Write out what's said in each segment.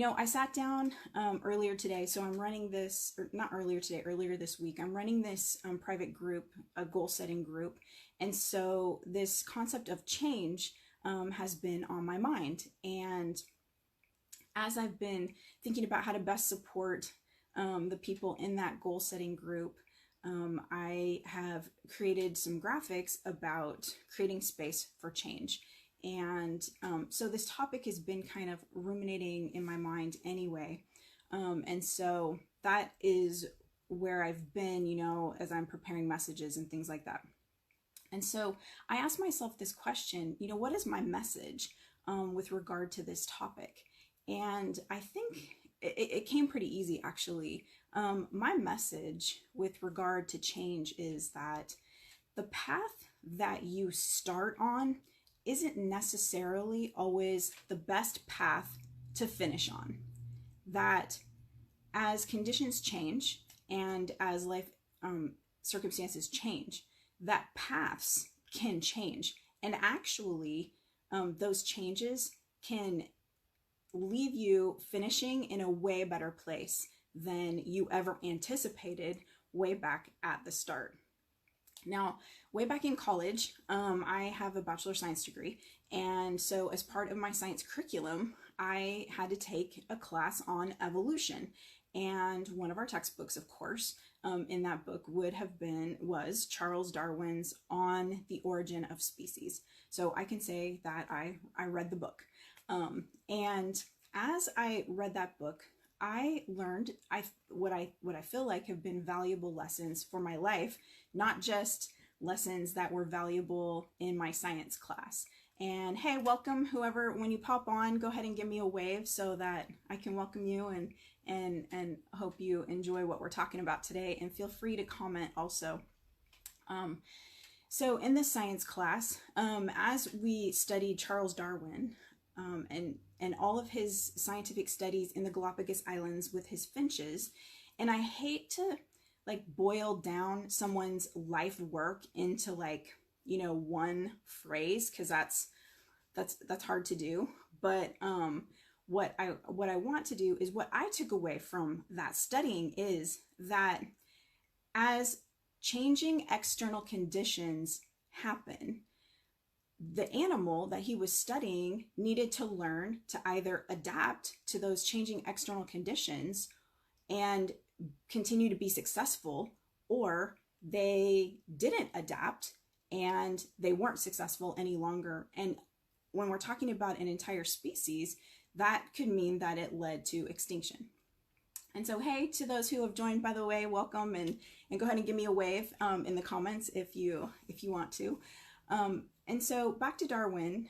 I sat down earlier today, so I'm running this, or not earlier today, earlier this week. I'm running this private group, a goal setting group. And so this concept of change has been on my mind. And as I've been thinking about how to best support the people in that goal setting group, I have created some graphics about creating space for change. And so this topic has been kind of ruminating in my mind anyway. And so that is where I've been, as I'm preparing messages and things like that. And so I asked myself this question, what is my message with regard to this topic? And I think it came pretty easy, actually. My message with regard to change is that the path that you start on isn't necessarily always the best path to finish on. That as conditions change and as life circumstances change, that paths can change. And actually, those changes can leave you finishing in a way better place than you ever anticipated way back at the start. Now, way back in college, I have a Bachelor of Science degree. And so as part of my science curriculum, I had to take a class on evolution. And one of our textbooks, of course, in that book was Charles Darwin's On the Origin of Species. So I can say that I read the book. And as I read that book, I learned what I feel like have been valuable lessons for my life, not just lessons that were valuable in my science class. And hey, welcome whoever, when you pop on, go ahead and give me a wave so that I can welcome you and hope you enjoy what we're talking about today, and feel free to comment also. So in this science class, as we studied Charles Darwin, and all of his scientific studies in the Galapagos Islands with his finches. And I hate to boil down someone's life work into one phrase, because that's hard to do. But what I want to do is, what I took away from that studying is that as changing external conditions happen, the animal that he was studying needed to learn to either adapt to those changing external conditions and continue to be successful, or they didn't adapt and they weren't successful any longer. And when we're talking about an entire species, that could mean that it led to extinction. And so, hey, to those who have joined, by the way, welcome, and go ahead and give me a wave in the comments if you want to. And so back to Darwin.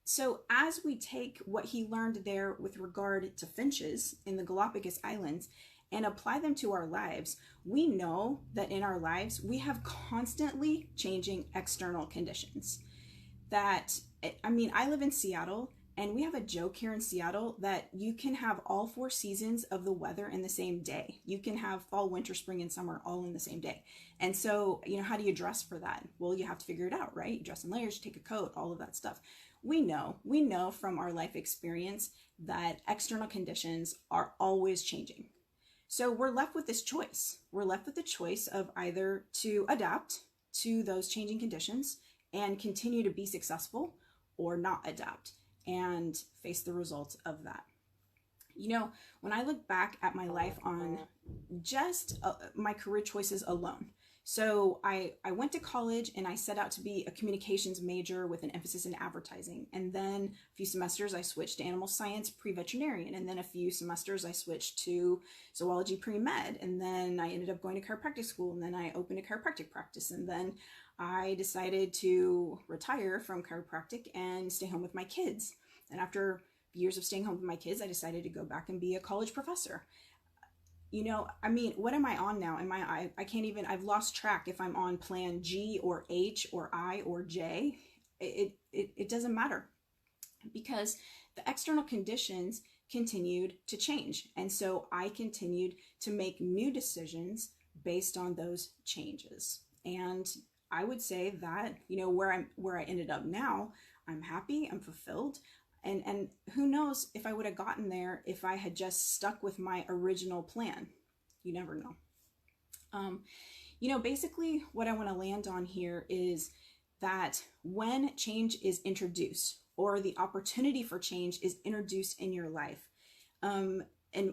So as we take what he learned there with regard to finches in the Galapagos Islands and apply them to our lives, we know that in our lives, we have constantly changing external conditions. I live in Seattle, and we have a joke here in Seattle that you can have all 4 seasons of the weather in the same day. You can have fall, winter, spring, and summer all in the same day. And so, how do you dress for that? Well, you have to figure it out, right? You dress in layers, you take a coat, all of that stuff. We know from our life experience that external conditions are always changing. So we're left with this choice. We're left with the choice of either to adapt to those changing conditions and continue to be successful, or not adapt and face the results of that. When I look back at my life on just my career choices alone, so I went to college and I set out to be a communications major with an emphasis in advertising. And then a few semesters I switched to animal science pre-veterinarian. And then a few semesters I switched to zoology pre-med. And then I ended up going to chiropractic school. And then I opened a chiropractic practice. And then I decided to retire from chiropractic and stay home with my kids. And after years of staying home with my kids, I decided to go back and be a college professor. What am I on now? I can't even, I've lost track if I'm on plan G or H or I or J. It doesn't matter, because the external conditions continued to change. And so I continued to make new decisions based on those changes. And I would say that, where I ended up now, I'm happy, I'm fulfilled, And who knows if I would have gotten there if I had just stuck with my original plan. You never know. Basically what I want to land on here is that when change is introduced, or the opportunity for change is introduced in your life, and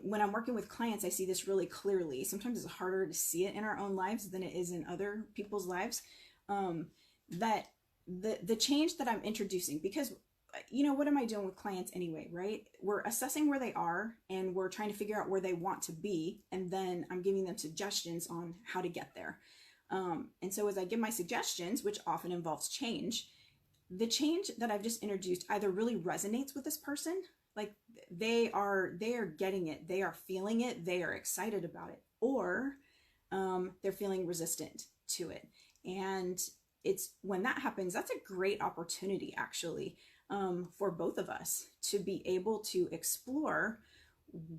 when I'm working with clients, I see this really clearly. Sometimes it's harder to see it in our own lives than it is in other people's lives. That the change that I'm introducing, because what am I doing with clients anyway, right? We're assessing where they are and we're trying to figure out where they want to be. And then I'm giving them suggestions on how to get there. And so as I give my suggestions, which often involves change, the change that I've just introduced either really resonates with this person, like they are getting it, they are feeling it, they are excited about it, or they're feeling resistant to it. And it's when that happens, that's a great opportunity actually, for both of us to be able to explore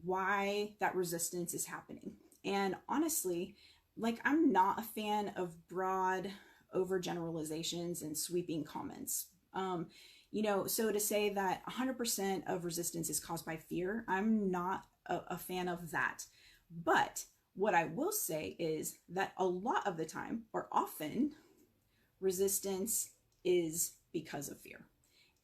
why that resistance is happening. And honestly, like, I'm not a fan of broad overgeneralizations and sweeping comments. So to say that 100% of resistance is caused by fear, I'm not a fan of that. But what I will say is that a lot of the time, or often, resistance is because of fear.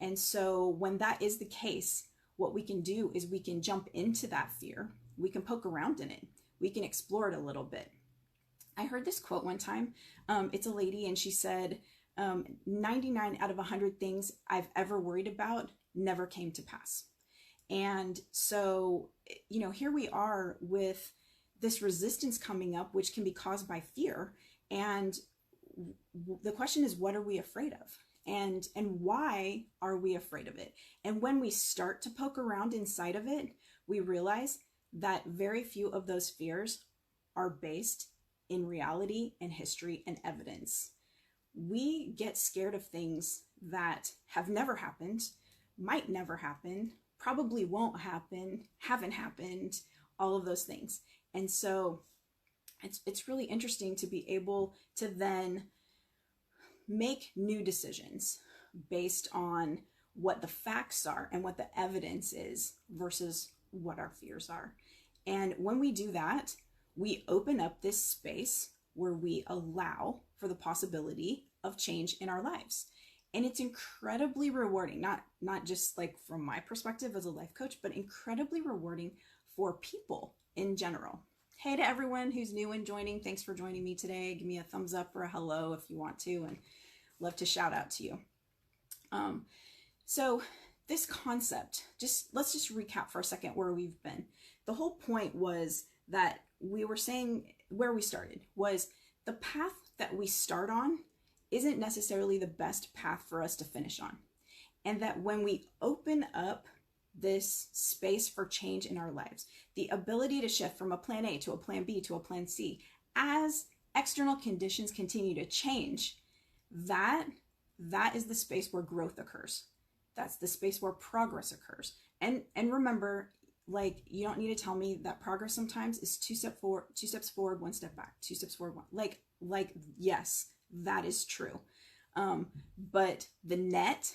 And so when that is the case, what we can do is we can jump into that fear. We can poke around in it. We can explore it a little bit. I heard this quote one time. It's a lady, and she said, 99 out of 100 things I've ever worried about never came to pass. And so, here we are with this resistance coming up, which can be caused by fear. And the question is, what are we afraid of? And why are we afraid of it? And when we start to poke around inside of it, we realize that very few of those fears are based in reality and history and evidence. We get scared of things that have never happened, might never happen, probably won't happen, haven't happened, all of those things. And so it's really interesting to be able to then make new decisions based on what the facts are and what the evidence is versus what our fears are. And when we do that, we open up this space where we allow for the possibility of change in our lives. And it's incredibly rewarding, not just like from my perspective as a life coach, but incredibly rewarding for people in general. Hey to everyone who's new and joining, thanks for joining me today. Give me a thumbs up or a hello if you want to, and love to shout out to you. So this concept, let's just recap for a second where we've been. The whole point was that we were saying where we started was the path that we start on isn't necessarily the best path for us to finish on. And that when we open up this space for change in our lives, the ability to shift from a plan A to a plan B to a plan C, as external conditions continue to change, that is the space where growth occurs. That's the space where progress occurs. And remember, like, you don't need to tell me that progress sometimes is two steps forward, one step back, 2 steps forward, one. Like, yes, that is true. But the net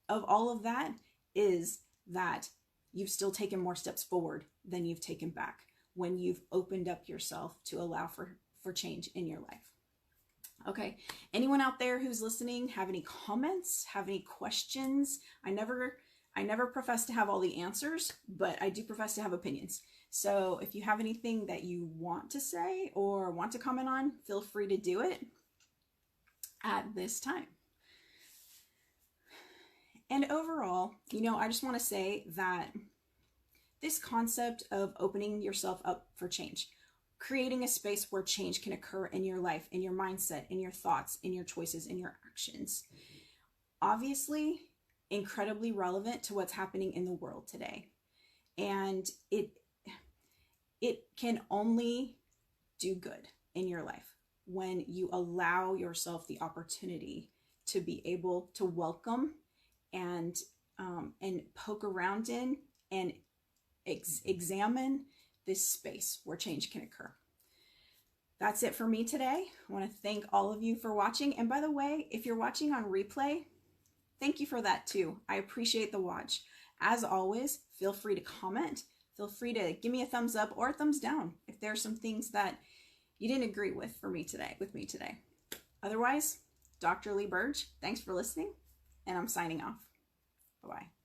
of all of that is that you've still taken more steps forward than you've taken back when you've opened up yourself to allow for change in your life. Okay. Anyone out there who's listening have any comments, have any questions? I never profess to have all the answers, but I do profess to have opinions. So if you have anything that you want to say or want to comment on, feel free to do it at this time. And overall, I just want to say that this concept of opening yourself up for change, creating a space where change can occur in your life, in your mindset, in your thoughts, in your choices, in your actions, obviously incredibly relevant to what's happening in the world today. And it can only do good in your life when you allow yourself the opportunity to be able to welcome and poke around in and examine this space where change can occur. That's it for me today. I want to thank all of you for watching. And by the way, if you're watching on replay, thank you for that too. I appreciate the watch. As always, feel free to comment. Feel free to give me a thumbs up or a thumbs down if there are some things that you didn't agree with me today. Otherwise, Dr. Lee Burge, thanks for listening, and I'm signing off. Bye-bye.